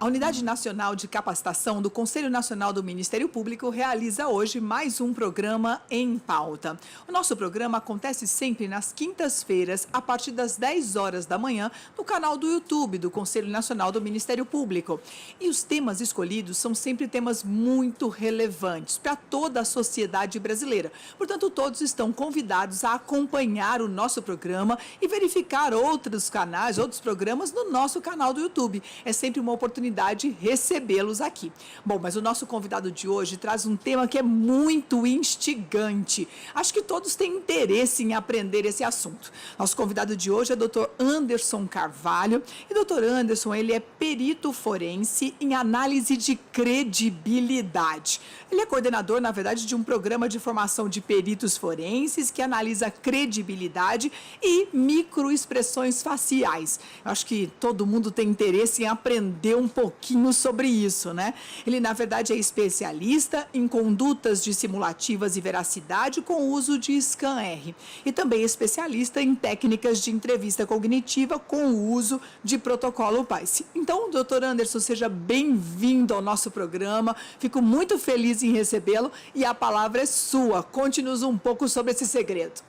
A Unidade Nacional de Capacitação do Conselho Nacional do Ministério Público realiza hoje mais um programa Em Pauta. O nosso programa acontece sempre nas quintas-feiras, a partir das 10 horas da manhã, no canal do YouTube do Conselho Nacional do Ministério Público. E os temas escolhidos são sempre temas muito relevantes para toda a sociedade brasileira. Portanto, todos estão convidados a acompanhar o nosso programa e verificar outros canais, outros programas no nosso canal do YouTube. É sempre uma oportunidade recebê-los aqui. Bom, mas o nosso convidado de hoje traz um tema que é muito instigante. Acho que todos têm interesse em aprender esse assunto. Nosso convidado de hoje é o Dr. Anderson Carvalho. E Dr. Anderson, ele é perito forense em análise de credibilidade. Ele é coordenador, na verdade, de um programa de formação de peritos forenses que analisa credibilidade e microexpressões faciais. Eu acho que todo mundo tem interesse em aprender um pouquinho sobre isso, né? Ele, na verdade, é especialista em condutas dissimulativas e veracidade com o uso de scan-R. E também especialista em técnicas de entrevista cognitiva com o uso de protocolo PACE. Então, doutor Anderson, seja bem-vindo ao nosso programa. Fico muito feliz em recebê-lo e a palavra é sua. Conte-nos um pouco sobre esse segredo.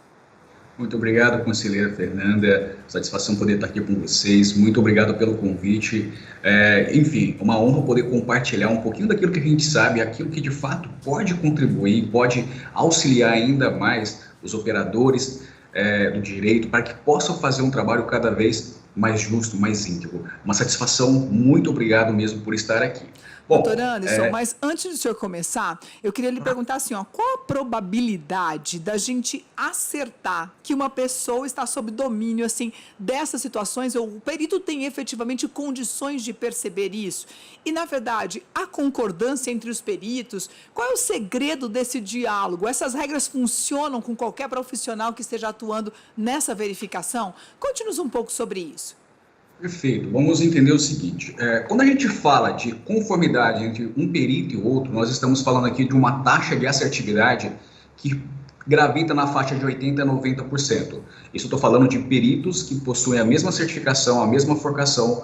Muito obrigado, conselheira Fernanda. Satisfação poder estar aqui com vocês. Muito obrigado pelo convite. Enfim, uma honra poder compartilhar um pouquinho daquilo que a gente sabe, aquilo que de fato pode contribuir, pode auxiliar ainda mais os operadores do direito para que possam fazer um trabalho cada vez mais justo, mais íntegro. Uma satisfação, muito obrigado mesmo por estar aqui. Bom, doutor Anderson, mas antes do senhor começar, eu queria lhe perguntar assim, qual a probabilidade da gente acertar que uma pessoa está sob domínio, assim, dessas situações, ou o perito tem efetivamente condições de perceber isso? E, na verdade, a concordância entre os peritos, qual é o segredo desse diálogo? Essas regras funcionam com qualquer profissional que esteja atuando nessa verificação? Conte-nos um pouco sobre isso. Perfeito. Vamos entender o seguinte, quando a gente fala de conformidade entre um perito e outro, nós estamos falando aqui de uma taxa de assertividade que gravita na faixa de 80% a 90%. Isso eu estou falando de peritos que possuem a mesma certificação, a mesma formação,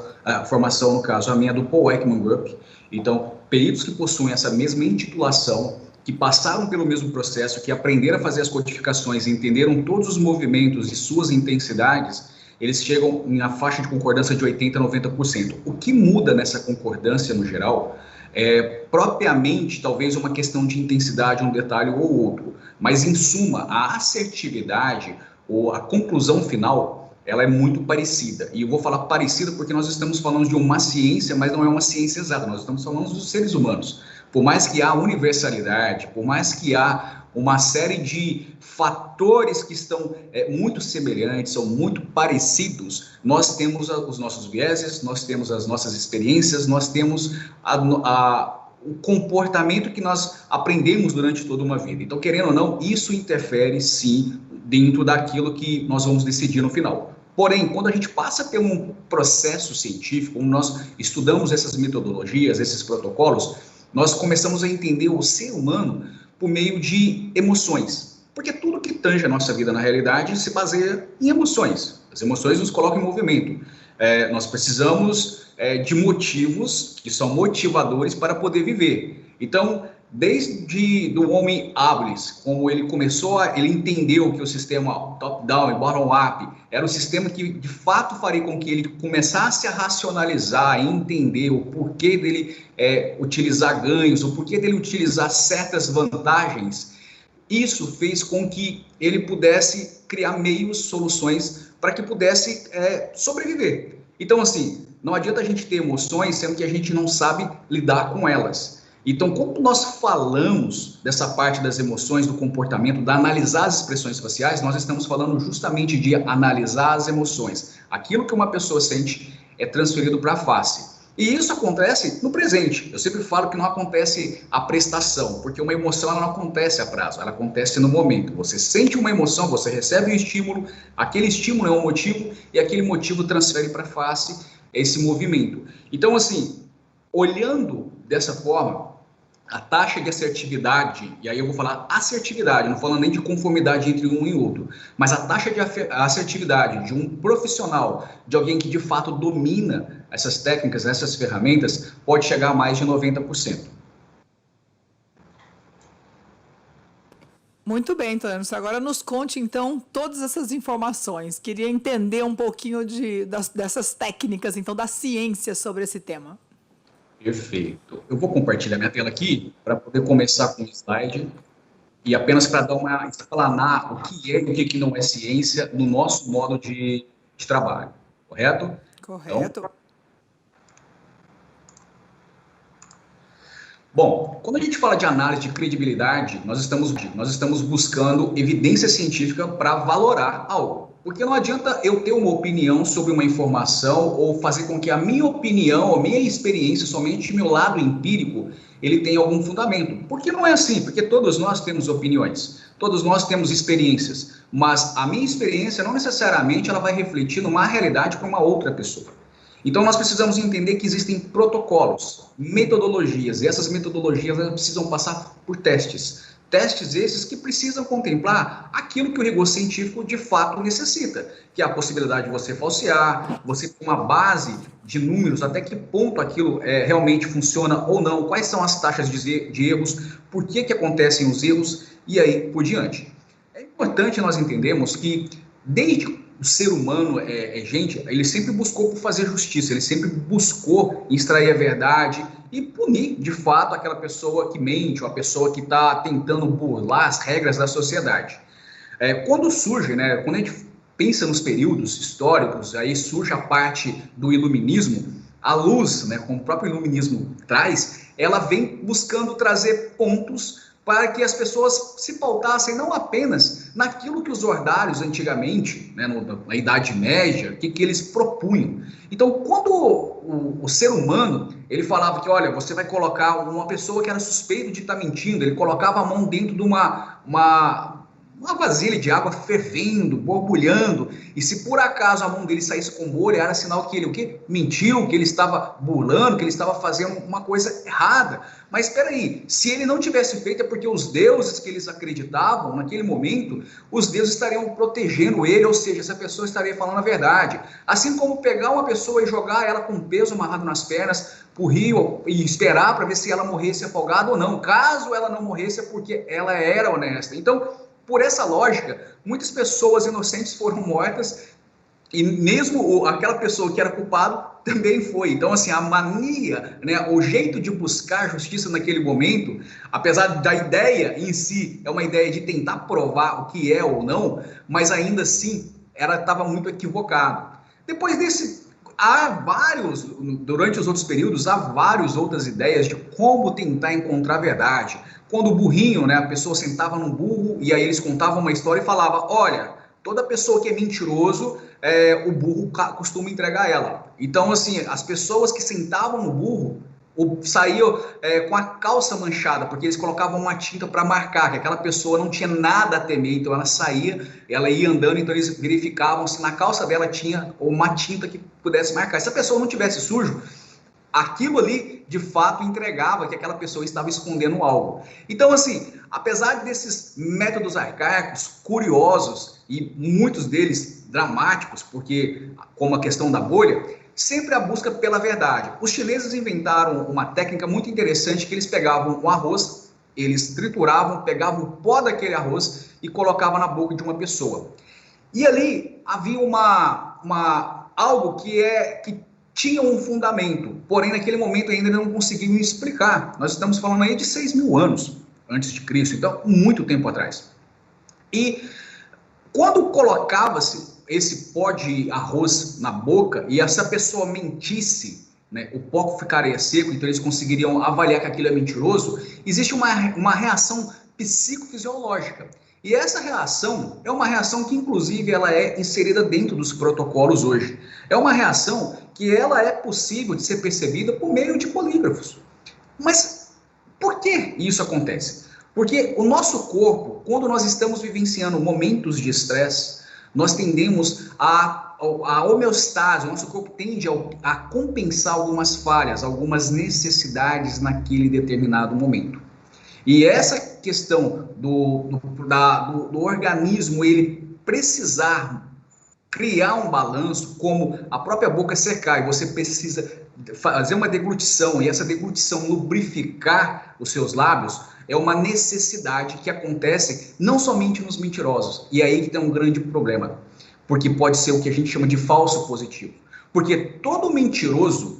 no caso, a minha do Paul Ekman Group. Então, peritos que possuem essa mesma intitulação, que passaram pelo mesmo processo, que aprenderam a fazer as codificações e entenderam todos os movimentos e suas intensidades, eles chegam na faixa de concordância de 80% a 90%. O que muda nessa concordância, no geral, é propriamente, talvez, uma questão de intensidade, um detalhe ou outro. Mas, em suma, a assertividade ou a conclusão final, ela é muito parecida. E eu vou falar parecida porque nós estamos falando de uma ciência, mas não é uma ciência exata. Nós estamos falando dos seres humanos. Por mais que há universalidade, por mais que há uma série de fatores que estão muito semelhantes, são muito parecidos, nós temos os nossos vieses, nós temos as nossas experiências, nós temos o comportamento que nós aprendemos durante toda uma vida. Então, querendo ou não, isso interfere, sim, dentro daquilo que nós vamos decidir no final. Porém, quando a gente passa por um processo científico, quando nós estudamos essas metodologias, esses protocolos, nós começamos a entender o ser humano por meio de emoções. Porque tudo que tange a nossa vida na realidade se baseia em emoções. As emoções nos colocam em movimento. Nós precisamos de motivos que são motivadores para poder viver. Então, desde do homem Ablis, como ele ele entendeu que o sistema top-down e bottom-up era um sistema que de fato faria com que ele começasse a racionalizar e entender o porquê dele utilizar ganhos, o porquê dele utilizar certas vantagens. Isso fez com que ele pudesse criar meios, soluções para que pudesse sobreviver. Então, assim, não adianta a gente ter emoções sendo que a gente não sabe lidar com elas. Então, quando nós falamos dessa parte das emoções, do comportamento, da analisar as expressões faciais, nós estamos falando justamente de analisar as emoções. Aquilo que uma pessoa sente é transferido para a face. E isso acontece no presente. Eu sempre falo que não acontece a prestação, porque uma emoção ela não acontece a prazo, ela acontece no momento. Você sente uma emoção, você recebe um estímulo, aquele estímulo é um motivo e aquele motivo transfere para a face esse movimento. Então, assim, olhando dessa forma, a taxa de assertividade, e aí eu vou falar assertividade, não falando nem de conformidade entre um e outro, mas a taxa de assertividade de um profissional, de alguém que de fato domina essas técnicas, essas ferramentas, pode chegar a mais de 90%. Muito bem, Antônio. Agora nos conte, então, todas essas informações. Queria entender um pouquinho dessas técnicas, então, da ciência sobre esse tema. Perfeito. Eu vou compartilhar minha tela aqui para poder começar com o slide e apenas para dar uma explanar o que é e o que não é ciência no nosso modo de trabalho, correto? Correto. Então, bom, quando a gente fala de análise de credibilidade, nós estamos buscando evidência científica para valorar algo. Porque não adianta eu ter uma opinião sobre uma informação ou fazer com que a minha opinião, a minha experiência, somente meu lado empírico, ele tenha algum fundamento. Porque não é assim, porque todos nós temos opiniões, todos nós temos experiências, mas a minha experiência não necessariamente ela vai refletir numa realidade para uma outra pessoa. Então, nós precisamos entender que existem protocolos, metodologias, e essas metodologias precisam passar por testes. Testes esses que precisam contemplar aquilo que o rigor científico de fato necessita, que é a possibilidade de você falsear, você ter uma base de números, até que ponto aquilo realmente funciona ou não, quais são as taxas de erros, por que acontecem os erros e aí por diante. É importante nós entendermos que desde o ser humano, gente, ele sempre buscou por fazer justiça, ele sempre buscou extrair a verdade e punir, de fato, aquela pessoa que mente, ou a pessoa que está tentando burlar as regras da sociedade. Quando surge, quando a gente pensa nos períodos históricos, aí surge a parte do iluminismo, a luz, como o próprio iluminismo traz, ela vem buscando trazer pontos para que as pessoas se pautassem não apenas naquilo que os ordários antigamente, na Idade Média, que eles propunham. Então, quando o ser humano, ele falava que, olha, você vai colocar uma pessoa que era suspeita de estar mentindo, ele colocava a mão dentro de uma vasilha de água fervendo, borbulhando, e se por acaso a mão dele saísse com bolha, era sinal que ele mentiu, que ele estava burlando, que ele estava fazendo uma coisa errada. Mas espera aí, se ele não tivesse feito é porque os deuses que eles acreditavam naquele momento, os deuses estariam protegendo ele, ou seja, essa pessoa estaria falando a verdade. Assim como pegar uma pessoa e jogar ela com peso amarrado nas pernas para o rio e esperar para ver se ela morresse afogada ou não. Caso ela não morresse é porque ela era honesta. Então, por essa lógica, muitas pessoas inocentes foram mortas e mesmo aquela pessoa que era culpada também foi. Então, assim, a mania, o jeito de buscar justiça naquele momento, apesar da ideia em si, é uma ideia de tentar provar o que é ou não, mas ainda assim, ela estava muito equivocada. Depois desse, durante os outros períodos, há várias outras ideias de como tentar encontrar a verdade. Quando o burrinho, a pessoa sentava num burro e aí eles contavam uma história e falava, olha, toda pessoa que é mentiroso, o burro costuma entregar ela. Então, assim, as pessoas que sentavam no burro saíam com a calça manchada, porque eles colocavam uma tinta para marcar que aquela pessoa não tinha nada a temer, então ela saía, ela ia andando, então eles verificavam se na calça dela tinha uma tinta que pudesse marcar. Se a pessoa não tivesse sujo, aquilo ali, de fato, entregava que aquela pessoa estava escondendo algo. Então, assim, apesar desses métodos arcaicos, curiosos, e muitos deles dramáticos, porque, como a questão da bolha, sempre a busca pela verdade. Os chineses inventaram uma técnica muito interessante, que eles pegavam o arroz, eles trituravam, pegavam o pó daquele arroz e colocavam na boca de uma pessoa. E ali havia algo que tinha um fundamento, porém naquele momento ainda não conseguiam explicar. Nós estamos falando aí de 6.000 anos antes de Cristo, então muito tempo atrás. E quando colocava-se esse pó de arroz na boca e essa pessoa mentisse, o pó ficaria seco, então eles conseguiriam avaliar que aquilo é mentiroso, existe uma reação psicofisiológica. E essa reação é uma reação que, inclusive, ela é inserida dentro dos protocolos hoje. É uma reação que ela é possível de ser percebida por meio de polígrafos. Mas por que isso acontece? Porque o nosso corpo, quando nós estamos vivenciando momentos de estresse, nós tendemos a a homeostase, o nosso corpo tende a compensar algumas falhas, algumas necessidades naquele determinado momento. E essa questão do organismo, ele precisar criar um balanço, como a própria boca secar, e você precisa fazer uma deglutição, e essa deglutição lubrificar os seus lábios, é uma necessidade que acontece não somente nos mentirosos. E é aí que tem um grande problema, porque pode ser o que a gente chama de falso positivo. Porque todo mentiroso,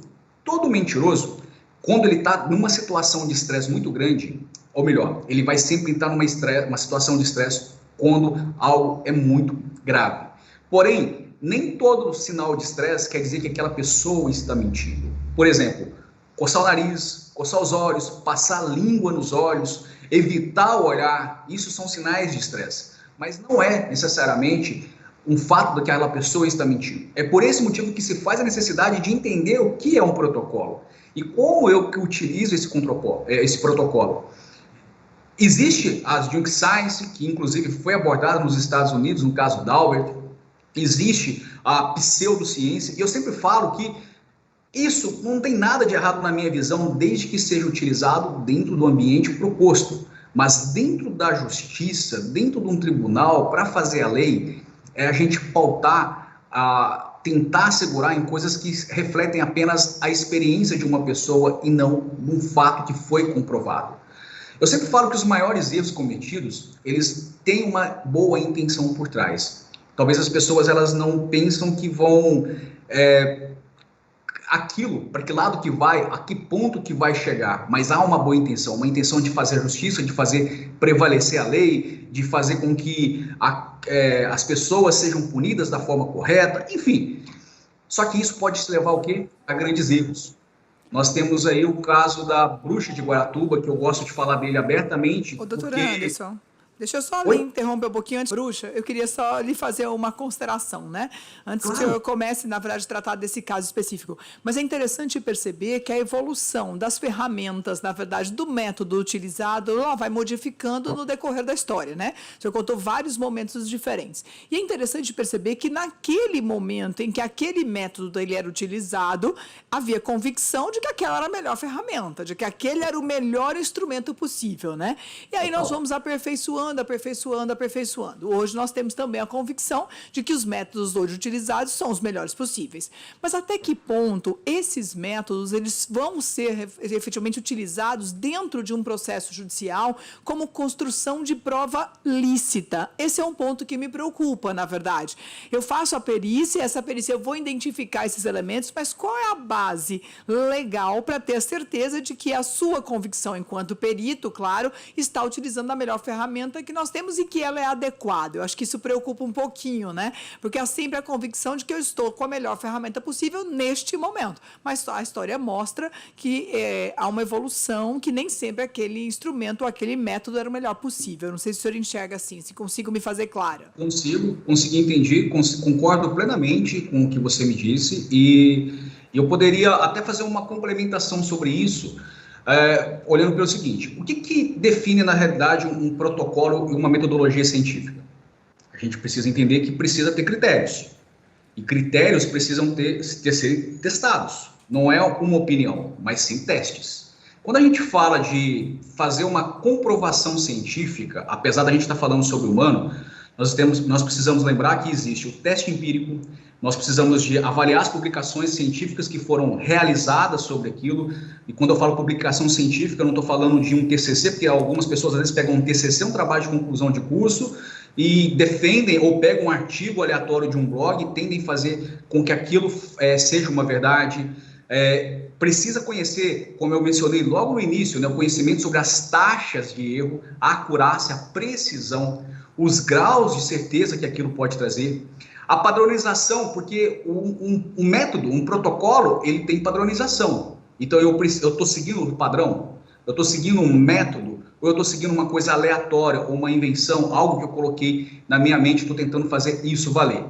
quando ele está numa situação de estresse muito grande, ou melhor, ele vai sempre estar numa situação de estresse quando algo é muito grave. Porém, nem todo sinal de estresse quer dizer que aquela pessoa está mentindo. Por exemplo, coçar o nariz, coçar os olhos, passar a língua nos olhos, evitar o olhar, isso são sinais de estresse. Mas não é necessariamente um fato de que aquela pessoa está mentindo. É por esse motivo que se faz a necessidade de entender o que é um protocolo e como eu que utilizo esse protocolo. Existe a Junk Science, que inclusive foi abordada nos Estados Unidos, no caso Dalbert. Existe a pseudociência, e eu sempre falo que isso não tem nada de errado na minha visão, desde que seja utilizado dentro do ambiente proposto. Mas dentro da justiça, dentro de um tribunal, para fazer a lei, é a gente pautar, tentar assegurar em coisas que refletem apenas a experiência de uma pessoa e não um fato que foi comprovado. Eu sempre falo que os maiores erros cometidos, eles têm uma boa intenção por trás. Talvez as pessoas elas não pensam que vão aquilo, para que lado que vai, a que ponto que vai chegar, mas há uma boa intenção, uma intenção de fazer justiça, de fazer prevalecer a lei, de fazer com que as pessoas sejam punidas da forma correta, enfim. Só que isso pode se levar ao quê? A grandes erros. Nós temos aí o caso da bruxa de Guaratuba, que eu gosto de falar dele abertamente. Ô, doutor Anderson, deixa eu só lhe interromper um pouquinho antes, bruxa. Eu queria só lhe fazer uma consideração, né? Antes que eu comece, na verdade, a tratar desse caso específico. Mas é interessante perceber que a evolução das ferramentas, na verdade, do método utilizado, ela vai modificando no decorrer da história, né? O senhor contou vários momentos diferentes. E é interessante perceber que naquele momento em que aquele método ele era utilizado, havia convicção de que aquela era a melhor ferramenta, de que aquele era o melhor instrumento possível, né? E aí nós vamos aperfeiçoando. Hoje nós temos também a convicção de que os métodos hoje utilizados são os melhores possíveis. Mas até que ponto esses métodos eles vão ser efetivamente utilizados dentro de um processo judicial como construção de prova lícita? Esse é um ponto que me preocupa, na verdade. Eu faço a perícia, essa perícia eu vou identificar esses elementos, mas qual é a base legal para ter a certeza de que a sua convicção enquanto perito, claro, está utilizando a melhor ferramenta que nós temos e que ela é adequada? Eu acho que isso preocupa um pouquinho, né? Porque há sempre a convicção de que eu estou com a melhor ferramenta possível neste momento. Mas a história mostra que há uma evolução, que nem sempre aquele instrumento ou aquele método era o melhor possível. Eu não sei se o senhor enxerga assim, se consigo me fazer clara. Consegui entender, concordo plenamente com o que você me disse e eu poderia até fazer uma complementação sobre isso, olhando pelo seguinte: o que define, na realidade, um protocolo e uma metodologia científica? A gente precisa entender que precisa ter critérios. E critérios precisam ser testados. Não é uma opinião, mas sim testes. Quando a gente fala de fazer uma comprovação científica, apesar da gente estar falando sobre o humano, nós precisamos lembrar que existe o teste empírico, nós precisamos de avaliar as publicações científicas que foram realizadas sobre aquilo. E quando eu falo publicação científica, eu não estou falando de um TCC, porque algumas pessoas às vezes pegam um TCC, um trabalho de conclusão de curso, e defendem ou pegam um artigo aleatório de um blog e tendem a fazer com que aquilo seja uma verdade. Precisa conhecer, como eu mencionei logo no início, né, o conhecimento sobre as taxas de erro, a acurácia, a precisão, os graus de certeza que aquilo pode trazer. A padronização, porque um método, um protocolo, ele tem padronização. Então, eu estou seguindo o padrão, eu estou seguindo um método, ou eu estou seguindo uma coisa aleatória, ou uma invenção, algo que eu coloquei na minha mente, estou tentando fazer isso valer.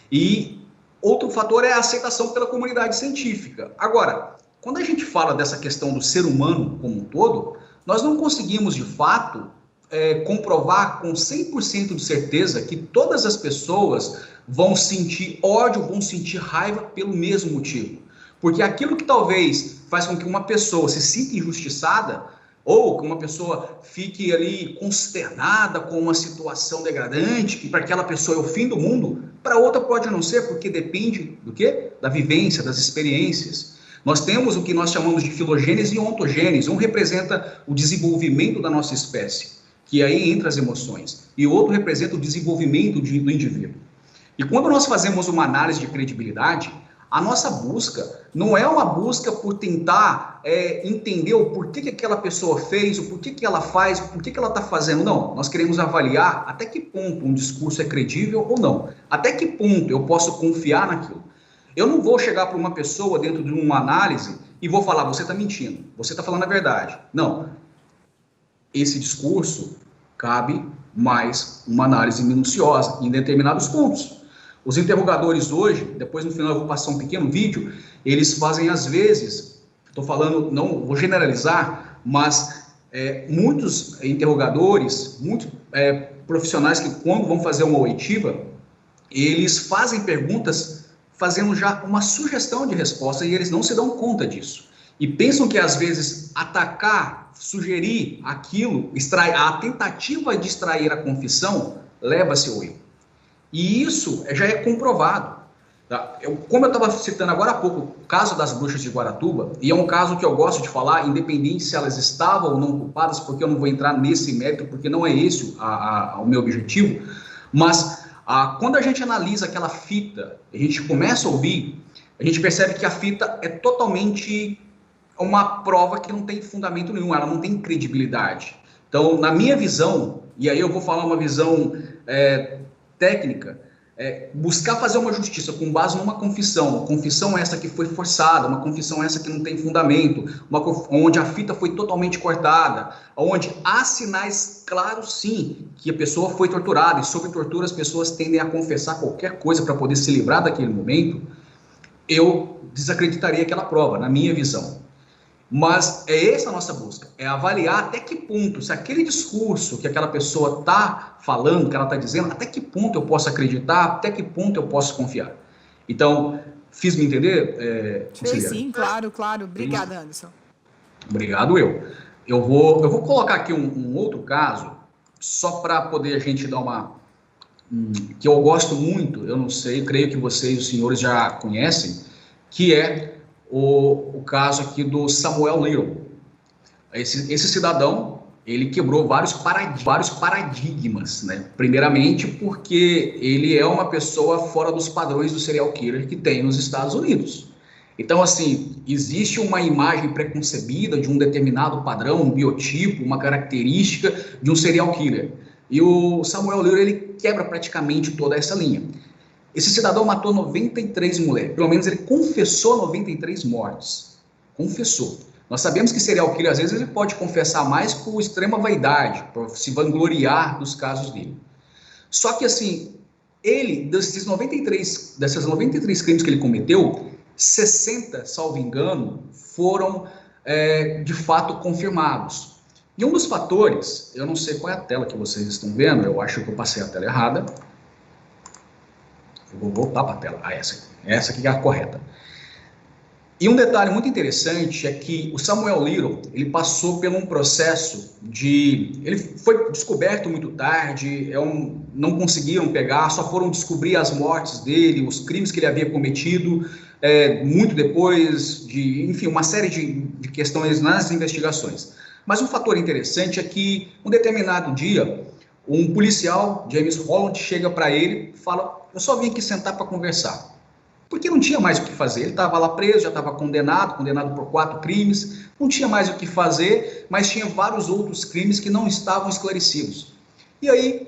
E outro fator é a aceitação pela comunidade científica. Agora, quando a gente fala dessa questão do ser humano como um todo, nós não conseguimos, de fato, comprovar com 100% de certeza que todas as pessoas vão sentir ódio, vão sentir raiva pelo mesmo motivo. Porque aquilo que talvez faz com que uma pessoa se sinta injustiçada, ou que uma pessoa fique ali consternada com uma situação degradante, que para aquela pessoa é o fim do mundo, para outra pode não ser, porque depende do quê? Da vivência, das experiências. Nós temos o que nós chamamos de filogênese e ontogênese. Um representa o desenvolvimento da nossa espécie, que aí entra as emoções, e o outro representa o desenvolvimento do indivíduo. E quando nós fazemos uma análise de credibilidade, a nossa busca não é uma busca por tentar entender o porquê que aquela pessoa fez, o porquê que ela faz, o porquê que ela está fazendo. Não, nós queremos avaliar até que ponto um discurso é credível ou não. Até que ponto eu posso confiar naquilo. Eu não vou chegar para uma pessoa dentro de uma análise e vou falar, você está mentindo, você está falando a verdade. Não. Esse discurso cabe mais uma análise minuciosa em determinados pontos. Os interrogadores hoje, depois no final eu vou passar um pequeno vídeo, eles fazem às vezes, estou falando, não vou generalizar, mas muitos interrogadores, muitos profissionais que quando vão fazer uma oitiva, eles fazem perguntas fazendo já uma sugestão de resposta e eles não se dão conta disso. E pensam que às vezes atacar, sugerir aquilo, a tentativa de extrair a confissão leva-se ao erro. E isso já é comprovado. Tá? Como eu estava citando agora há pouco, o caso das bruxas de Guaratuba, e é um caso que eu gosto de falar, independente se elas estavam ou não culpadas, porque eu não vou entrar nesse mérito, porque não é esse o meu objetivo, mas quando a gente analisa aquela fita, a gente começa a ouvir, a gente percebe que a fita é totalmente uma prova que não tem fundamento nenhum, ela não tem credibilidade. Então, na minha visão, e aí eu vou falar uma visão técnica, buscar fazer uma justiça com base numa confissão essa que foi forçada, uma confissão essa que não tem fundamento, onde a fita foi totalmente cortada, onde há sinais claros, sim, que a pessoa foi torturada, e sob tortura as pessoas tendem a confessar qualquer coisa para poder se livrar daquele momento, eu desacreditaria aquela prova, na minha visão. Mas é essa a nossa busca, é avaliar até que ponto, se aquele discurso que aquela pessoa está falando, que ela está dizendo, até que ponto eu posso acreditar, até que ponto eu posso confiar. Então, fiz me entender? Sim, claro. Obrigada, Anderson. Obrigado, eu vou colocar aqui um outro caso, só para poder a gente dar uma... que eu gosto muito, eu não sei, creio que vocês, os senhores, já conhecem, que é o caso aqui do Samuel Little. Esse cidadão, ele quebrou vários paradigmas, né? Primeiramente porque ele é uma pessoa fora dos padrões do serial killer que tem nos Estados Unidos. Então, assim, existe uma imagem preconcebida de um determinado padrão, um biotipo, uma característica de um serial killer. E o Samuel Little, ele quebra praticamente toda essa linha. Esse cidadão matou 93 mulheres, pelo menos ele confessou 93 mortes, confessou. Nós sabemos que serial killer, às vezes, ele pode confessar mais por extrema vaidade, por se vangloriar dos casos dele. Só que, assim, dessas 93 crimes que ele cometeu, 60, salvo engano, foram, de fato, confirmados. E um dos fatores, eu não sei qual é a tela que vocês estão vendo, eu acho que eu passei a tela errada. Eu vou voltar para a tela. Essa aqui é a correta. E um detalhe muito interessante é que o Samuel Little, ele passou por um processo ele foi descoberto muito tarde, não conseguiram pegar, só foram descobrir as mortes dele, os crimes que ele havia cometido, muito depois enfim, uma série de questões nas investigações. Mas um fator interessante é que, um determinado dia, um policial, James Holland, chega para ele e fala: eu só vim aqui sentar para conversar. Porque não tinha mais o que fazer. Ele estava lá preso, já estava condenado por 4 crimes, não tinha mais o que fazer, mas tinha vários outros crimes que não estavam esclarecidos. E aí,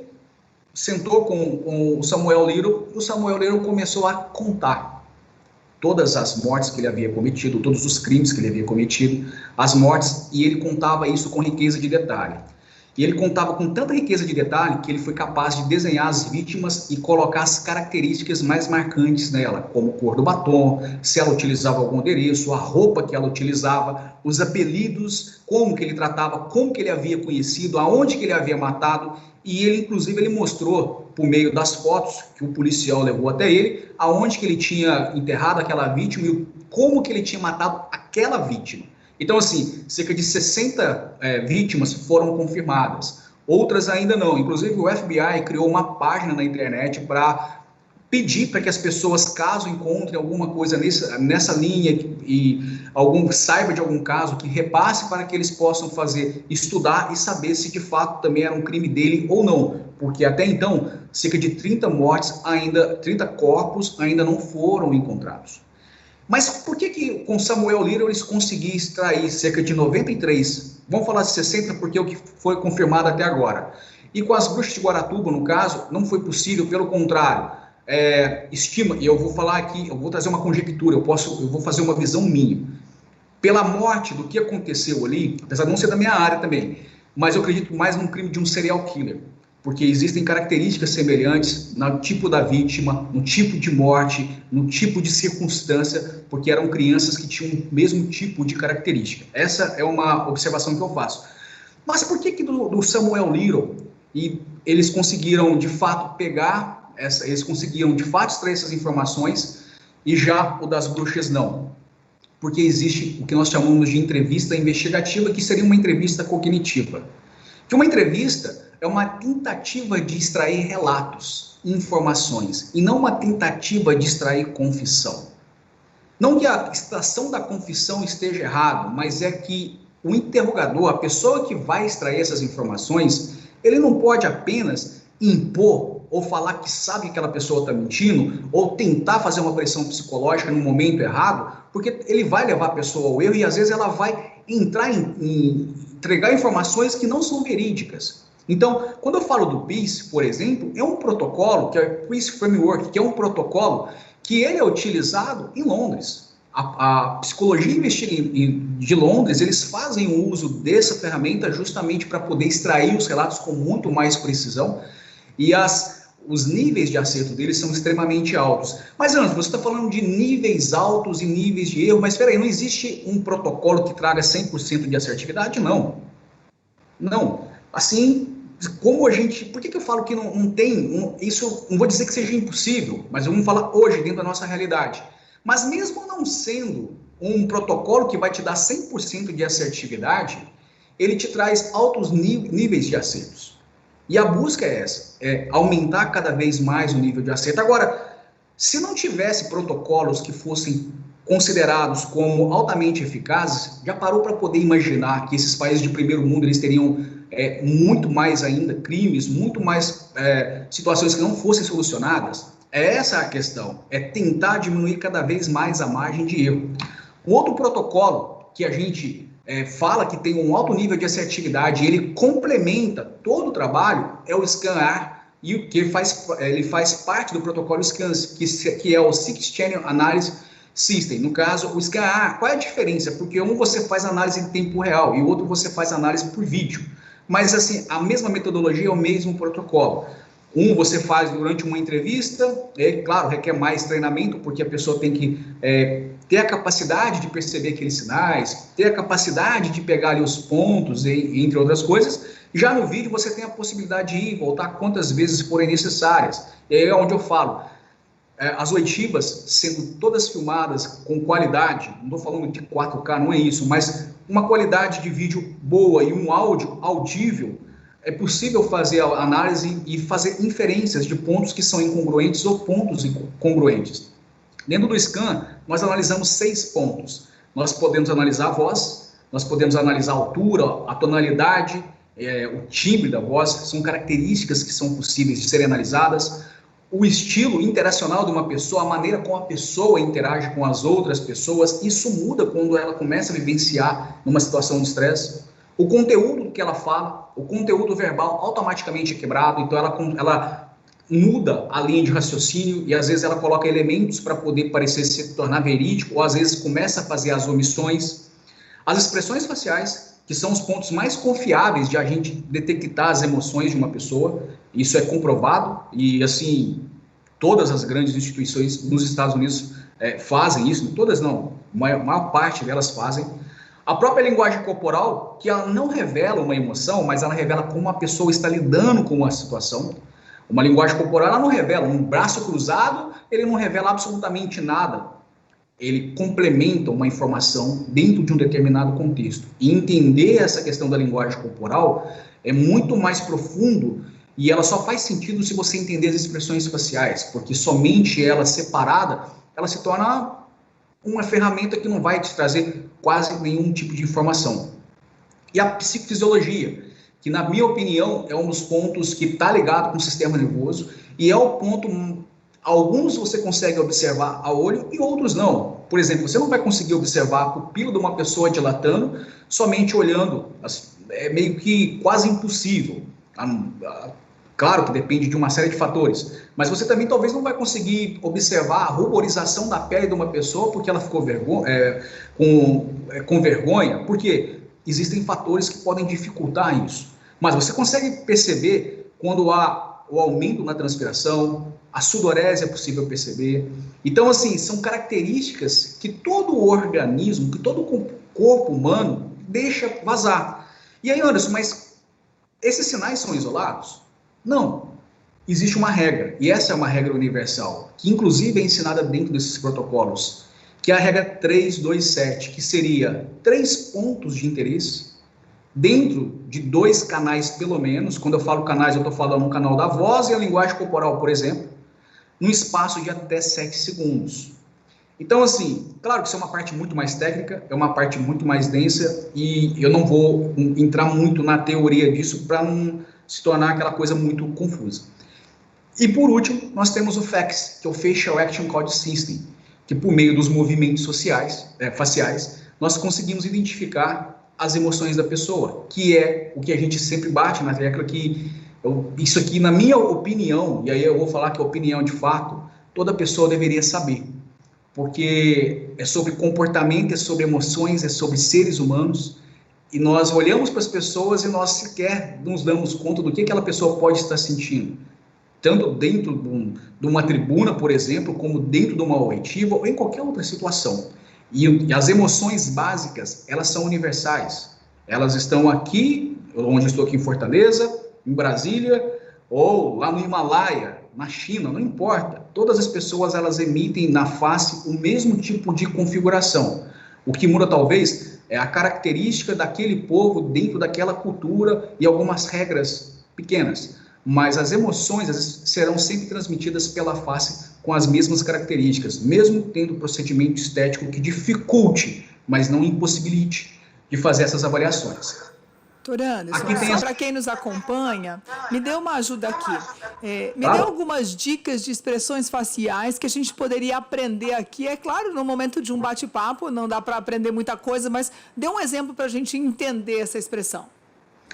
sentou com o Samuel Little, e o Samuel Little começou a contar todas as mortes que ele havia cometido, todos os crimes que ele havia cometido, as mortes, e ele contava isso com riqueza de detalhe. E ele contava com tanta riqueza de detalhe que ele foi capaz de desenhar as vítimas e colocar as características mais marcantes nela, como a cor do batom, se ela utilizava algum adereço, a roupa que ela utilizava, os apelidos, como que ele tratava, como que ele havia conhecido, aonde que ele havia matado. E ele, inclusive, ele mostrou, por meio das fotos que o policial levou até ele, aonde que ele tinha enterrado aquela vítima e como que ele tinha matado aquela vítima. Então, assim, cerca de 60 vítimas foram confirmadas. Outras ainda não. Inclusive, o FBI criou uma página na internet para pedir para que as pessoas, caso encontrem alguma coisa nessa linha e saiba de algum caso, que repasse para que eles possam estudar e saber se de fato também era um crime dele ou não. Porque até então, cerca de 30 corpos ainda não foram encontrados. Mas por que com Samuel Little eles conseguiram extrair cerca de 93? Vamos falar de 60 porque é o que foi confirmado até agora. E com as bruxas de Guaratuba, no caso, não foi possível, pelo contrário. Estima, e eu vou falar aqui, eu vou trazer uma conjectura, eu vou fazer uma visão minha. Pela morte do que aconteceu ali, apesar de não ser da minha área também, mas eu acredito mais num crime de um serial killer. Porque existem características semelhantes no tipo da vítima, no tipo de morte, no tipo de circunstância, porque eram crianças que tinham o mesmo tipo de característica. Essa é uma observação que eu faço. Mas por que do Samuel Little eles conseguiram de fato eles conseguiram de fato extrair essas informações e já o das bruxas não? Porque existe o que nós chamamos de entrevista investigativa, que seria uma entrevista cognitiva. Que uma entrevista é uma tentativa de extrair relatos, informações, e não uma tentativa de extrair confissão. Não que a extração da confissão esteja errada, mas é que o interrogador, a pessoa que vai extrair essas informações, ele não pode apenas impor ou falar que sabe que aquela pessoa está mentindo, ou tentar fazer uma pressão psicológica no momento errado, porque ele vai levar a pessoa ao erro e às vezes ela vai entregar informações que não são verídicas. Então, quando eu falo do PEACE, por exemplo, é um protocolo, que é o PEACE Framework, que é um protocolo que ele é utilizado em Londres. A psicologia de Londres, eles fazem o uso dessa ferramenta justamente para poder extrair os relatos com muito mais precisão e os níveis de acerto deles são extremamente altos. Mas, Anderson, você está falando de níveis altos e níveis de erro, mas espera aí, não existe um protocolo que traga 100% de assertividade? Não. Não. Assim, como a gente... Por que eu falo que não tem... Isso não vou dizer que seja impossível, mas vamos falar hoje, dentro da nossa realidade. Mas mesmo não sendo um protocolo que vai te dar 100% de assertividade, ele te traz altos níveis de acertos. E a busca é essa, é aumentar cada vez mais o nível de acerto. Agora, se não tivesse protocolos que fossem considerados como altamente eficazes, já parou para poder imaginar que esses países de primeiro mundo eles teriam muito mais ainda crimes, muito mais situações que não fossem solucionadas? Essa é a questão, é tentar diminuir cada vez mais a margem de erro. Um outro protocolo que a gente fala que tem um alto nível de assertividade e ele complementa todo o trabalho é o SCAN-AR, e o que ele faz parte do protocolo SCAN, que é o Six Channel Analysis System. No caso, o SCAN-AR, qual é a diferença? Porque um você faz análise em tempo real e o outro você faz análise por vídeo. Mas assim, a mesma metodologia é o mesmo protocolo. Um você faz durante uma entrevista, claro, requer mais treinamento, porque a pessoa tem que ter a capacidade de perceber aqueles sinais, ter a capacidade de pegar ali os pontos, entre outras coisas. Já no vídeo você tem a possibilidade de ir e voltar quantas vezes forem necessárias. E aí é onde eu falo, as oitivas sendo todas filmadas com qualidade, não estou falando de 4K, não é isso, mas uma qualidade de vídeo boa e um áudio audível, é possível fazer a análise e fazer inferências de pontos que são incongruentes ou pontos congruentes. Dentro do SCAN, nós analisamos 6 pontos. Nós podemos analisar a voz, nós podemos analisar a altura, a tonalidade, o timbre da voz, são características que são possíveis de serem analisadas. O estilo interacional de uma pessoa, a maneira como a pessoa interage com as outras pessoas, isso muda quando ela começa a vivenciar numa situação de estresse. O conteúdo que ela fala, o conteúdo verbal automaticamente é quebrado, então ela muda a linha de raciocínio e às vezes ela coloca elementos para poder se tornar verídico, ou às vezes começa a fazer as omissões. As expressões faciais, que são os pontos mais confiáveis de a gente detectar as emoções de uma pessoa. Isso é comprovado e, assim, todas as grandes instituições nos Estados Unidos fazem isso, todas não, a maior parte delas fazem. A própria linguagem corporal, que ela não revela uma emoção, mas ela revela como a pessoa está lidando com uma situação. Uma linguagem corporal, ela não revela. Um braço cruzado, ele não revela absolutamente nada. Ele complementa uma informação dentro de um determinado contexto. E entender essa questão da linguagem corporal é muito mais profundo e ela só faz sentido se você entender as expressões faciais, porque somente ela separada, ela se torna uma ferramenta que não vai te trazer quase nenhum tipo de informação. E a psicofisiologia, que na minha opinião é um dos pontos que está ligado com o sistema nervoso e é o ponto, alguns você consegue observar a olho e outros não. Por exemplo, você não vai conseguir observar a pupila de uma pessoa dilatando somente olhando, é meio que quase impossível. Claro que depende de uma série de fatores, mas você também talvez não vai conseguir observar a ruborização da pele de uma pessoa porque ela ficou com vergonha, porque existem fatores que podem dificultar isso. Mas você consegue perceber quando há o aumento na transpiração, a sudorese é possível perceber. Então, assim, são características que todo o organismo, que todo o corpo humano deixa vazar. E aí, Anderson, mas esses sinais são isolados? Não, existe uma regra, e essa é uma regra universal, que inclusive é ensinada dentro desses protocolos, que é a regra 327, que seria 3 pontos de interesse, dentro de 2 canais pelo menos. Quando eu falo canais, eu estou falando no canal da voz e a linguagem corporal, por exemplo, num espaço de até 7 segundos. Então, assim, claro que isso é uma parte muito mais técnica, é uma parte muito mais densa, e eu não vou entrar muito na teoria disso para não se tornar aquela coisa muito confusa. E por último, nós temos o FACS, que é o Facial Action Code System, que por meio dos movimentos faciais, nós conseguimos identificar as emoções da pessoa, que é o que a gente sempre bate na tecla que, isso aqui, na minha opinião, e aí eu vou falar que é opinião de fato, toda pessoa deveria saber, porque é sobre comportamento, é sobre emoções, é sobre seres humanos. E nós olhamos para as pessoas e nós sequer nos damos conta do que aquela pessoa pode estar sentindo. Tanto dentro de uma tribuna, por exemplo, como dentro de uma oitiva ou em qualquer outra situação. E as emoções básicas, elas são universais. Elas estão aqui, onde eu estou aqui em Fortaleza, em Brasília, ou lá no Himalaia, na China, não importa. Todas as pessoas, elas emitem na face o mesmo tipo de configuração. O que muda, talvez, é a característica daquele povo dentro daquela cultura e algumas regras pequenas. Mas as emoções serão sempre transmitidas pela face com as mesmas características, mesmo tendo procedimento estético que dificulte, mas não impossibilite de fazer essas avaliações. Doutor Anderson, só para quem nos acompanha, me dê uma ajuda aqui. Me dê algumas dicas de expressões faciais que a gente poderia aprender aqui. É claro, no momento de um bate-papo, não dá para aprender muita coisa, mas dê um exemplo para a gente entender essa expressão.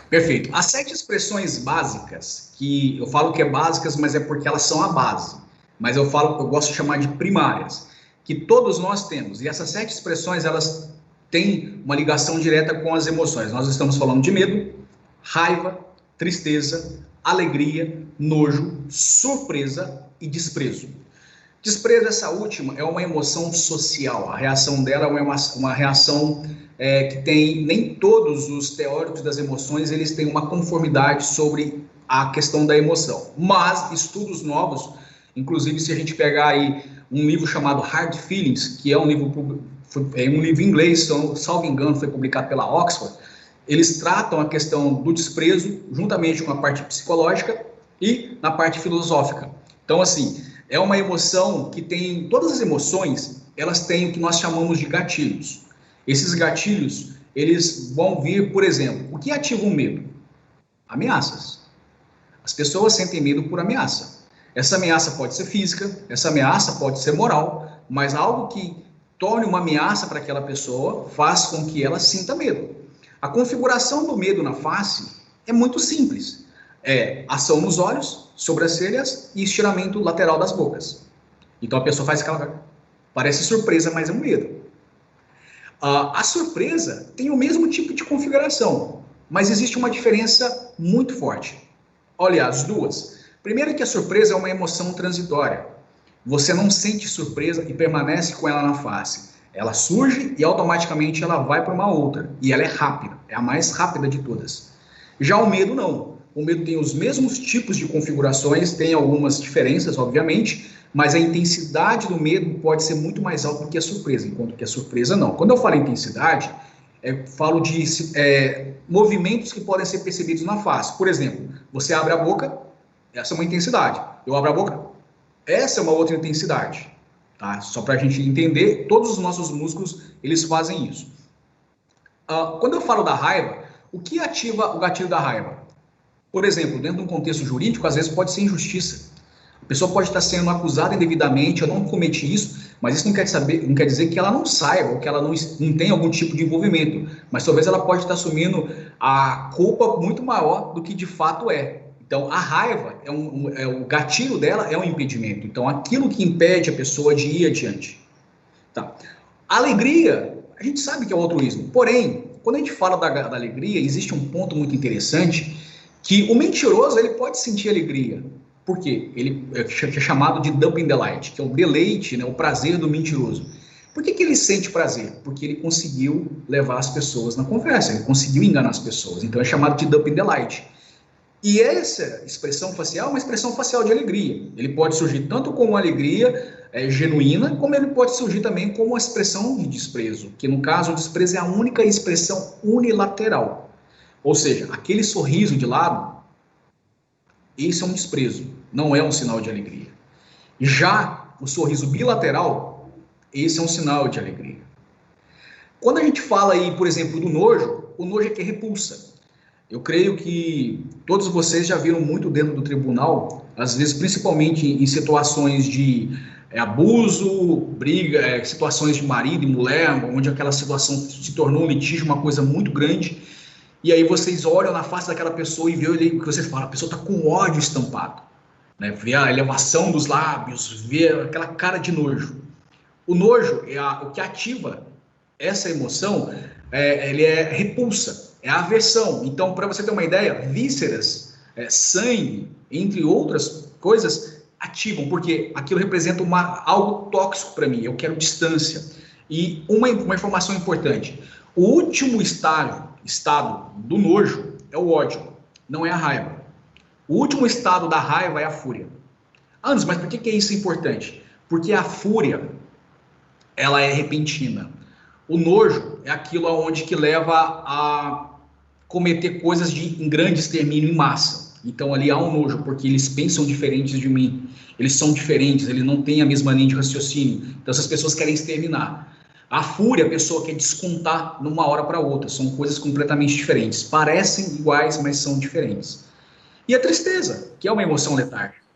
Perfeito. As 7 expressões básicas, que eu falo que é básicas, mas é porque elas são a base. Mas eu gosto de chamar de primárias, que todos nós temos. E essas 7 expressões, elas têm uma ligação direta com as emoções. Nós estamos falando de medo, raiva, tristeza, alegria, nojo, surpresa e desprezo. Desprezo, essa última, é uma emoção social. A reação dela é uma reação que tem, nem todos os teóricos das emoções, eles têm uma conformidade sobre a questão da emoção. Mas estudos novos, inclusive se a gente pegar aí um livro chamado Hard Feelings, que é um livro em inglês, salvo engano, foi publicado pela Oxford, eles tratam a questão do desprezo juntamente com a parte psicológica e na parte filosófica. Então, assim, é uma emoção que tem, todas as emoções, elas têm o que nós chamamos de gatilhos. Esses gatilhos, eles vão vir, por exemplo, o que ativa o medo? Ameaças. As pessoas sentem medo por ameaça. Essa ameaça pode ser física, essa ameaça pode ser moral, mas algo que torne uma ameaça para aquela pessoa faz com que ela sinta medo. A configuração do medo na face é muito simples. É ação nos olhos, sobrancelhas e estiramento lateral das bocas. Então a pessoa faz aquela... Parece surpresa, mas é um medo. A surpresa tem o mesmo tipo de configuração, mas existe uma diferença muito forte. Olha, as duas. Primeiro que a surpresa é uma emoção transitória. Você não sente surpresa e permanece com ela na face. Ela surge e automaticamente ela vai para uma outra. E ela é rápida, é a mais rápida de todas. Já o medo não. O medo tem os mesmos tipos de configurações, tem algumas diferenças, obviamente, mas a intensidade do medo pode ser muito mais alta do que a surpresa, enquanto que a surpresa não. Quando eu falo em intensidade, falo de movimentos que podem ser percebidos na face. Por exemplo, você abre a boca, essa é uma intensidade. Eu abro a boca, essa é uma outra intensidade. Tá? Só para a gente entender, todos os nossos músculos, eles fazem isso. Quando eu falo da raiva, o que ativa o gatilho da raiva? Por exemplo, dentro de um contexto jurídico, às vezes pode ser injustiça. A pessoa pode estar sendo acusada indevidamente, eu não cometi isso, mas isso não quer dizer que ela não saiba, ou que ela não tenha algum tipo de envolvimento. Mas talvez ela pode estar assumindo a culpa muito maior do que de fato é. Então, a raiva, o gatilho dela é um impedimento. Então, aquilo que impede a pessoa de ir adiante. Tá. A alegria, a gente sabe que é o altruísmo. Porém, quando a gente fala da alegria, existe um ponto muito interessante, que o mentiroso ele pode sentir alegria. Por quê? Ele é chamado de dumping delight, que é o deleite, né, o prazer do mentiroso. Por que ele sente prazer? Porque ele conseguiu levar as pessoas na conversa, ele conseguiu enganar as pessoas. Então é chamado de dumping delight. E essa expressão facial é uma expressão facial de alegria. Ele pode surgir tanto como uma alegria genuína, como ele pode surgir também como uma expressão de desprezo, que no caso o desprezo é a única expressão unilateral. Ou seja, aquele sorriso de lado, esse é um desprezo, não é um sinal de alegria. Já o sorriso bilateral, esse é um sinal de alegria. Quando a gente fala aí, por exemplo, do nojo, o nojo é que é repulsa. Eu creio que todos vocês já viram muito dentro do tribunal, às vezes principalmente em situações de abuso, briga, situações de marido e mulher, onde aquela situação se tornou um litígio, uma coisa muito grande, e aí vocês olham na face daquela pessoa e vê o que vocês falam, a pessoa está com ódio estampado, né? Vê a elevação dos lábios, vê aquela cara de nojo. O nojo, o que ativa essa emoção, ele é repulsa, é aversão. Então, para você ter uma ideia, vísceras, sangue, entre outras coisas, ativam, porque aquilo representa algo tóxico para mim, eu quero distância. E uma informação importante, o último estado do nojo é o ódio, não é a raiva. O último estado da raiva é a fúria. Anderson, mas por que é isso importante? Porque a fúria, ela é repentina. O nojo é aquilo onde que leva a cometer coisas em grande extermínio em massa. Então ali há um nojo, porque eles pensam diferentes de mim. Eles são diferentes, eles não têm a mesma linha de raciocínio. Então essas pessoas querem exterminar. A fúria, a pessoa quer descontar de uma hora para outra. São coisas completamente diferentes. Parecem iguais, mas são diferentes. E a tristeza, que é uma emoção letárgica.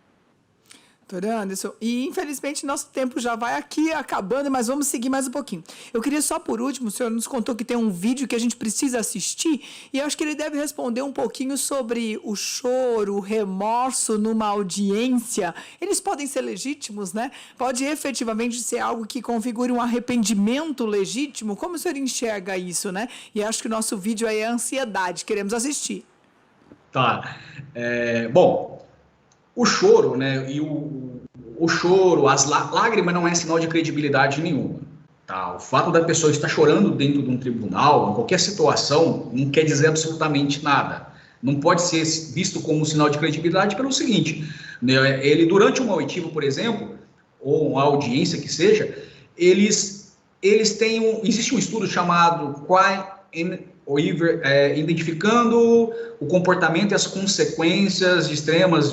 Doutor Anderson, e infelizmente nosso tempo já vai aqui acabando, mas vamos seguir mais um pouquinho. Eu queria só por último, o senhor nos contou que tem um vídeo que a gente precisa assistir, e eu acho que ele deve responder um pouquinho sobre o choro, o remorso numa audiência. Eles podem ser legítimos, né? Pode efetivamente ser algo que configure um arrependimento legítimo. Como o senhor enxerga isso, né? E acho que o nosso vídeo aí é ansiedade, queremos assistir. Tá. Bom, o choro, né, e o choro, as lágrimas não é sinal de credibilidade nenhuma. Tá? O fato da pessoa estar chorando dentro de um tribunal, em qualquer situação, não quer dizer absolutamente nada. Não pode ser visto como um sinal de credibilidade pelo seguinte, né, ele durante uma oitiva, por exemplo, ou uma audiência que seja, eles têm existe um estudo chamado identificando o comportamento e as consequências extremas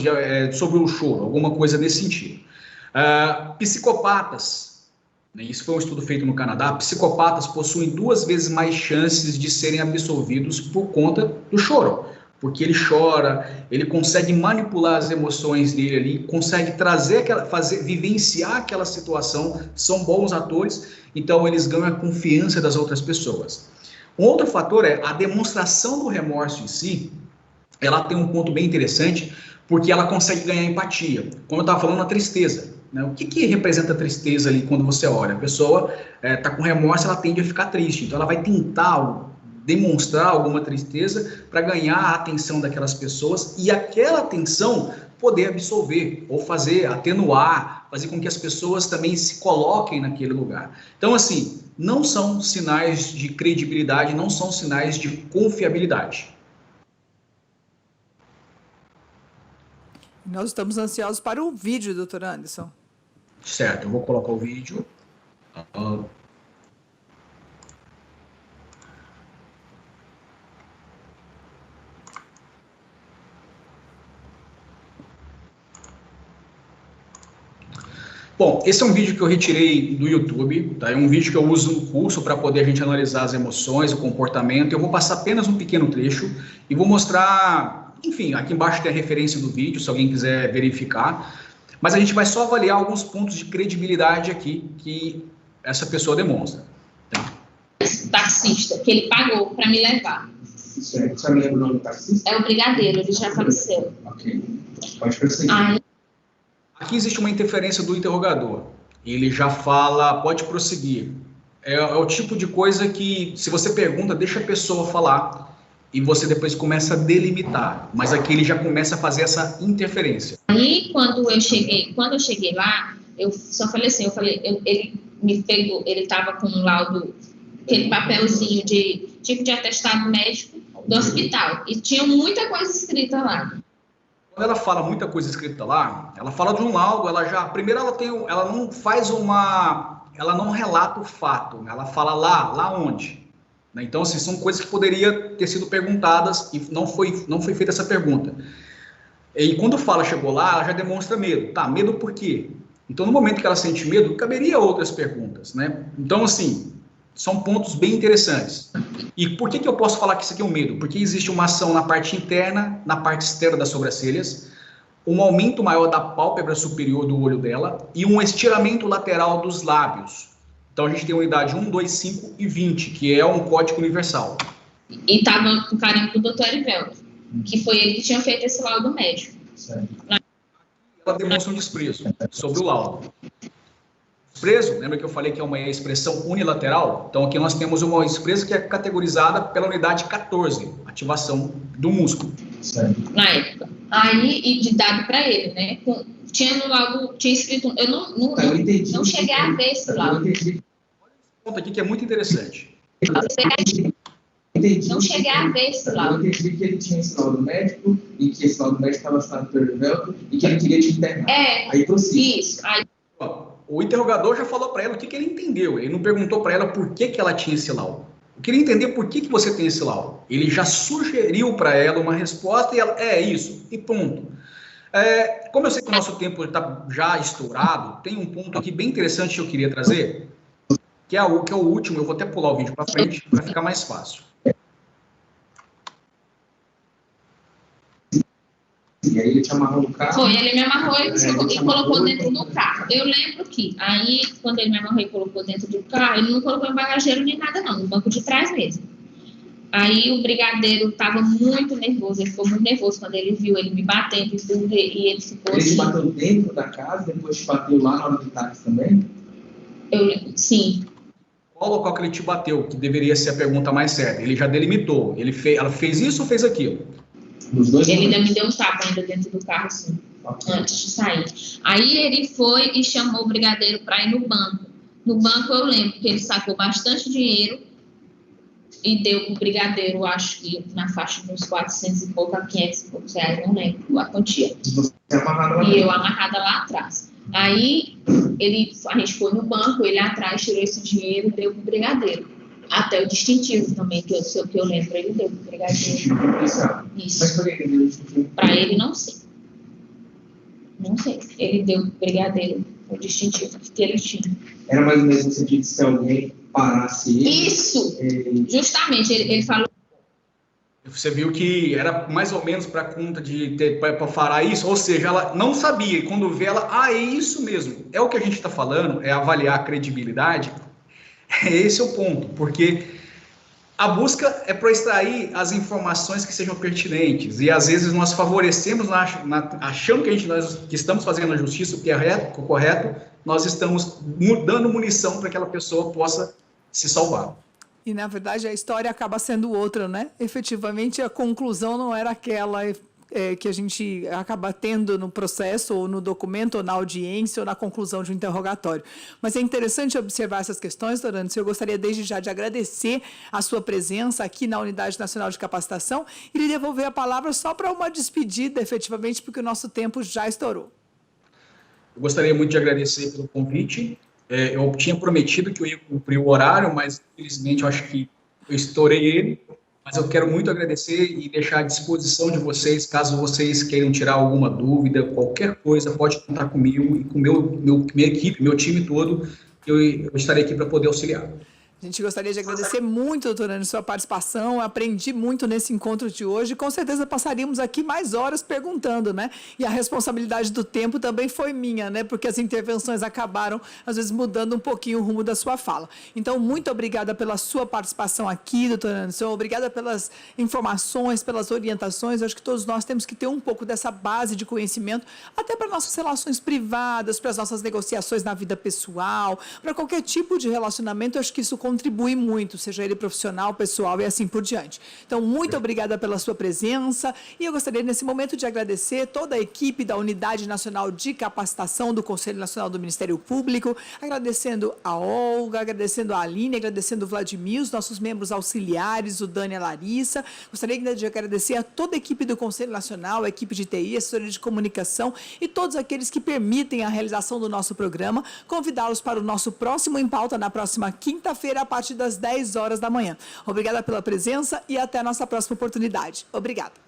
sobre o choro, alguma coisa nesse sentido. Psicopatas, né, isso foi um estudo feito no Canadá, psicopatas possuem 2 vezes mais chances de serem absolvidos por conta do choro, porque ele chora, ele consegue manipular as emoções dele ali, consegue vivenciar aquela situação, são bons atores, então eles ganham a confiança das outras pessoas. Um outro fator é a demonstração do remorso em si, ela tem um ponto bem interessante, porque ela consegue ganhar empatia. Como eu estava falando, a tristeza. né? O que representa tristeza ali quando você olha? A pessoa está com remorso, ela tende a ficar triste, então ela vai tentar demonstrar alguma tristeza para ganhar a atenção daquelas pessoas e aquela atenção poder absorver ou fazer, atenuar, fazer com que as pessoas também se coloquem naquele lugar. Então, assim, não são sinais de credibilidade, não são sinais de confiabilidade. Nós estamos ansiosos para o vídeo, doutor Anderson. Certo, eu vou colocar o vídeo. Bom, esse é um vídeo que eu retirei do YouTube, tá? É um vídeo que eu uso no curso para poder a gente analisar as emoções, o comportamento. Eu vou passar apenas um pequeno trecho e vou mostrar, enfim, aqui embaixo tem a referência do vídeo, se alguém quiser verificar. Mas a gente vai só avaliar alguns pontos de credibilidade aqui que essa pessoa demonstra. Tá? Taxista, que ele pagou para me levar. Certo. Você lembra o nome do taxista? É o Brigadeiro, ele já faleceu. Ok. Pode prosseguir. Aí, Aqui existe uma interferência do interrogador. Ele já fala, pode prosseguir. É o tipo de coisa que, se você pergunta, deixa a pessoa falar e você depois começa a delimitar. Mas aqui ele já começa a fazer essa interferência. aí quando eu cheguei lá, eu só falei assim, ele me pegou, ele estava com um laudo, aquele papelzinho de tipo de atestado médico do hospital. E tinha muita coisa escrita lá. Quando ela fala muita coisa escrita lá, ela fala de um laudo, primeiro ela não faz ela não relata o fato, né? Ela fala lá onde, né? Então, assim, são coisas que poderiam ter sido perguntadas e não foi feita essa pergunta. E quando fala chegou lá, ela já demonstra medo. Tá, medo por quê? Então, no momento que ela sente medo, caberia outras perguntas, né? Então, assim, são pontos bem interessantes. E por que eu posso falar que isso aqui é um medo? Porque existe uma ação na parte interna, na parte externa das sobrancelhas, um aumento maior da pálpebra superior do olho dela e um estiramento lateral dos lábios. Então a gente tem a unidade 1, 2, 5 e 20, que é um código universal. E estava com carinho do doutor Erivelto, que foi ele que tinha feito esse laudo médico. Certo. Ela demonstra um desprezo sobre o laudo. Desprezo, lembra que eu falei que é uma expressão unilateral? Então aqui nós temos uma desprezo que é categorizada pela unidade 14, ativação do músculo. Certo. Na época. Aí, e de dado para ele, né? Tinha no laudo, tinha escrito, eu não cheguei a ver esse laudo. Esse ponto aqui que é muito interessante. Entendi. Não cheguei a ver esse laudo. Eu entendi que ele tinha esse laudo médico e que esse laudo médico estava assinado pelo Erivelto e que ele queria te internar. Aí prossiga. Isso. Aí, O interrogador já falou para ela o que ele entendeu. Ele não perguntou para ela por que ela tinha esse laudo. Eu queria entender por que você tem esse laudo. Ele já sugeriu para ela uma resposta e ela, é isso, e ponto. Como eu sei que o nosso tempo está já estourado, tem um ponto aqui bem interessante que eu queria trazer, que é o último. Eu vou até pular o vídeo para frente para ficar mais fácil. E aí ele te amarrou no carro? foi, ele me amarrou e colocou dentro do carro. Eu lembro que, aí, quando ele me amarrou e colocou dentro do carro, ele não colocou em bagageiro nem nada, não, no banco de trás mesmo. Aí o brigadeiro estava muito nervoso, ele ficou muito nervoso quando ele viu ele me batendo e tudo, e ele ficou Ele te assim. bateu dentro da casa, depois te bateu lá na hora do táxi também? Sim. Qual local que ele te bateu, que deveria ser a pergunta mais certa? Ele já delimitou. Ela fez isso ou fez aquilo? Nos dois Ele ainda momentos. me deu um tapa ainda dentro do carro, assim, Ok. antes de sair. Aí ele foi e chamou o brigadeiro para ir no banco. No banco eu lembro que ele sacou bastante dinheiro e deu pro brigadeiro, acho que na faixa de uns 400 e pouco a 500 e poucos reais, não lembro a quantia. E você amarrado lá E dentro. eu amarrada lá atrás. Aí a gente foi no banco, ele atrás tirou esse dinheiro e deu pro brigadeiro. Até o distintivo também, que eu lembro, ele deu pro brigadeiro. Distintivo policial. Mas Isso. por que ele deu o distintivo? Para ele, não sei. Não sei. Ele deu pro brigadeiro o distintivo que ele tinha. Era mais ou menos no sentido de se alguém parasse ele. Isso! Justamente, ele falou. Você viu que era mais ou menos para conta de para falar isso, ou seja, ela não sabia, e quando vê ela, é isso mesmo. É o que a gente está falando, é avaliar a credibilidade. Esse é o ponto, porque A busca é para extrair as informações que sejam pertinentes, e às vezes nós favorecemos, achando que que estamos fazendo a justiça, o que é correto, nós estamos dando munição para que aquela pessoa possa se salvar. E, na verdade, a história acaba sendo outra, né? Efetivamente, a conclusão não era aquela que a gente acaba tendo no processo, ou no documento, ou na audiência, ou na conclusão de um interrogatório. Mas é interessante observar essas questões, doutor Anderson. Eu gostaria, desde já, de agradecer a sua presença aqui na Unidade Nacional de Capacitação e lhe devolver a palavra só para uma despedida, efetivamente, porque o nosso tempo já estourou. Eu gostaria muito de agradecer pelo convite. Eu tinha prometido que eu ia cumprir o horário, mas, infelizmente, eu acho que eu estourei ele. Mas eu quero muito agradecer e deixar à disposição de vocês, caso vocês queiram tirar alguma dúvida, qualquer coisa, pode contar comigo e com minha equipe, meu time todo, eu estarei aqui para poder auxiliar. A gente gostaria de agradecer muito, doutor Anderson, sua participação. Aprendi muito nesse encontro de hoje. Com certeza passaríamos aqui mais horas perguntando, né? E a responsabilidade do tempo também foi minha, né? Porque as intervenções acabaram, às vezes, mudando um pouquinho o rumo da sua fala. Então, muito obrigada pela sua participação aqui, doutor Anderson. Obrigada pelas informações, pelas orientações. Eu acho que todos nós temos que ter um pouco dessa base de conhecimento, até para nossas relações privadas, para as nossas negociações na vida pessoal, para qualquer tipo de relacionamento. Eu acho que isso contribui muito, seja ele profissional, pessoal e assim por diante. Então, muito obrigada pela sua presença e eu gostaria, nesse momento, de agradecer toda a equipe da Unidade Nacional de Capacitação do Conselho Nacional do Ministério Público, agradecendo a Olga, agradecendo a Aline, agradecendo o Vladimir, os nossos membros auxiliares, o Dani e a Larissa. Gostaria de agradecer a toda a equipe do Conselho Nacional, a equipe de TI, a assessoria de comunicação e todos aqueles que permitem a realização do nosso programa. Convidá-los para o nosso próximo Em Pauta, na próxima quinta-feira, a partir das 10 horas da manhã. Obrigada pela presença e até a nossa próxima oportunidade. Obrigada.